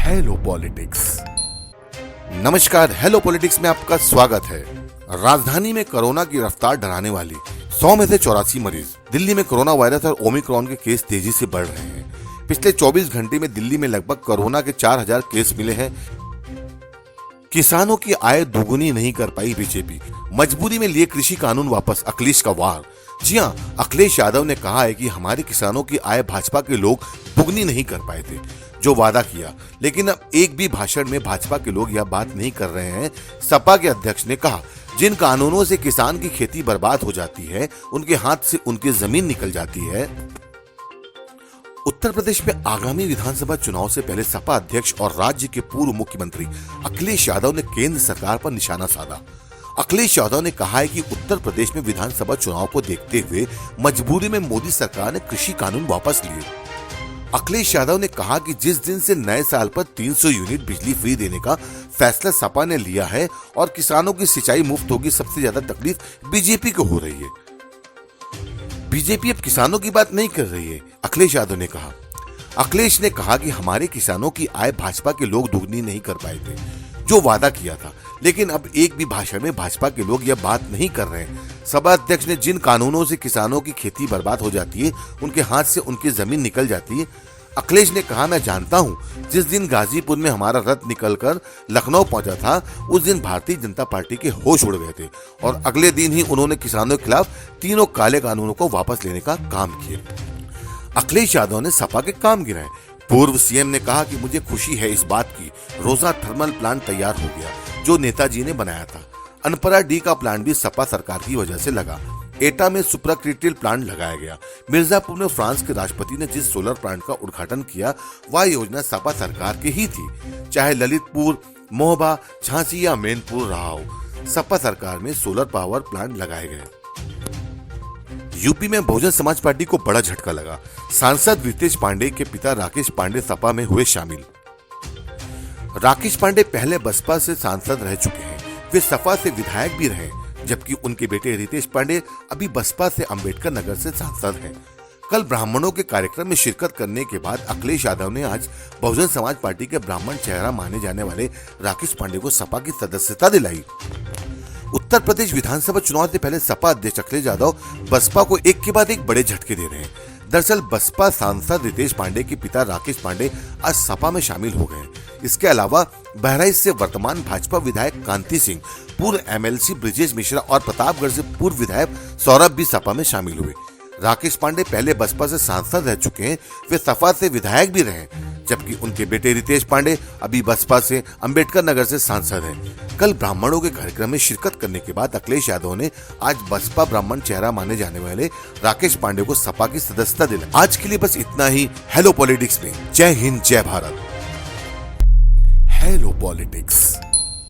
Hello politics. नमस्कार, hello politics में आपका स्वागत है। राजधानी में कोरोना की रफ्तार डराने वाली 100 में से 84 मरीज। दिल्ली में कोरोना वायरस और ओमिक्रॉन के केस तेजी से बढ़ रहे हैं। पिछले 24 घंटे में दिल्ली में लगभग कोरोना के 4000 केस मिले हैं। किसानों की आय दोगुनी नहीं कर पाई बीजेपी, मजबूरी में लिए कृषि कानून वापस, अखिलेश का वार। जी हां, अखिलेश यादव ने कहा है कि हमारे किसानों की आय भाजपा के लोग दोगुनी नहीं कर पाए थे जो वादा किया, लेकिन अब एक भी भाषण में भाजपा के लोग यह बात नहीं कर रहे हैं। सपा के अध्यक्ष ने कहा, जिन कानूनों से किसान की खेती बर्बाद हो जाती है, उनके हाथ से उनकी जमीन निकल जाती है। उत्तर प्रदेश में आगामी विधानसभा चुनाव से पहले सपा अध्यक्ष और राज्य के पूर्व मुख्यमंत्री अखिलेश यादव ने केंद्र सरकार पर निशाना साधा। अखिलेश यादव ने कहा है कि उत्तर प्रदेश में विधानसभा चुनाव को देखते हुए मजबूरी में मोदी सरकार ने कृषि कानून वापस लिए। अखिलेश यादव ने कहा कि जिस दिन से नए साल पर 300 यूनिट बिजली फ्री देने का फैसला सपा ने लिया है और किसानों की सिंचाई मुफ्त होगी, सबसे ज्यादा तकलीफ बीजेपी को हो रही है। बीजेपी अब किसानों की बात नहीं कर रही है, अखिलेश यादव ने कहा। अखिलेश ने कहा कि हमारे किसानों की आय भाजपा के लोग दोगुनी नहीं कर पाए थे जो वादा किया था, लेकिन अब एक भी भाषण में भाजपा के लोग यह बात नहीं कर रहे हैं। सभा अध्यक्ष ने जिन कानूनों से किसानों की खेती बर्बाद हो जाती है, उनके हाथ से उनकी जमीन निकल जाती है। अखिलेश ने कहा, मैं जानता हूं, जिस दिन गाजीपुर में हमारा रथ निकलकर लखनऊ पहुंचा था, उस दिन भारतीय जनता पार्टी के होश उड़ गए थे और अगले दिन ही उन्होंने किसानों के खिलाफ तीनों काले कानूनों को वापस लेने का काम किया। अखिलेश यादव ने सपा के काम गिनाए। पूर्व सीएम ने कहा कि मुझे खुशी है इस बात की, रोजा थर्मल प्लांट तैयार हो गया जो नेताजी ने बनाया था। अनपरा डी का प्लांट भी सपा सरकार की वजह से लगा। एटा में सुपरक्रिटिल प्लांट लगाया गया। मिर्जापुर में फ्रांस के राष्ट्रपति ने जिस सोलर प्लांट का उद्घाटन किया, वह योजना सपा सरकार की ही थी। चाहे ललितपुर, मोहबा, झांसी या मैनपुर रहा हो, सपा सरकार में सोलर पावर प्लांट लगाए गए। यूपी में बहुजन समाज पार्टी को बड़ा झटका लगा। सांसद रितेश पांडे के पिता राकेश पांडे सपा में हुए शामिल। राकेश पांडे पहले बसपा से सांसद रह चुके हैं, वे सपा से विधायक भी रहे, जबकि उनके बेटे रितेश पांडे अभी बसपा से अंबेडकर नगर से सांसद हैं। कल ब्राह्मणों के कार्यक्रम में शिरकत करने के बाद अखिलेश यादव ने आज बहुजन समाज पार्टी के ब्राह्मण चेहरा माने जाने वाले राकेश पांडे को सपा की सदस्यता दिलाई। उत्तर प्रदेश विधानसभा चुनाव से पहले सपा अध्यक्ष अखिलेश यादव बसपा को एक के बाद एक बड़े झटके दे रहे हैं। दरअसल बसपा सांसद रितेश पांडे के पिता राकेश पांडे आज सपा में शामिल हो गए। इसके अलावा बहराइच से वर्तमान भाजपा विधायक कांति सिंह, पूर्व एमएलसी ब्रिजेश मिश्रा और प्रतापगढ़ से पूर्व विधायक सौरभ भी सपा में शामिल हुए। राकेश पांडे पहले बसपा से सांसद रह चुके हैं, वे सपा से विधायक भी रहे, जबकि उनके बेटे रितेश पांडे अभी बसपा से अंबेडकर नगर से सांसद हैं। कल ब्राह्मणों के कार्यक्रम में शिरकत करने के बाद अखिलेश यादव ने आज बसपा ब्राह्मण चेहरा माने जाने वाले राकेश पांडे को सपा की सदस्यता दिलाई। आज के लिए बस इतना ही। हेलो पॉलिटिक्स में जय हिंद, जय भारत। Hello politics.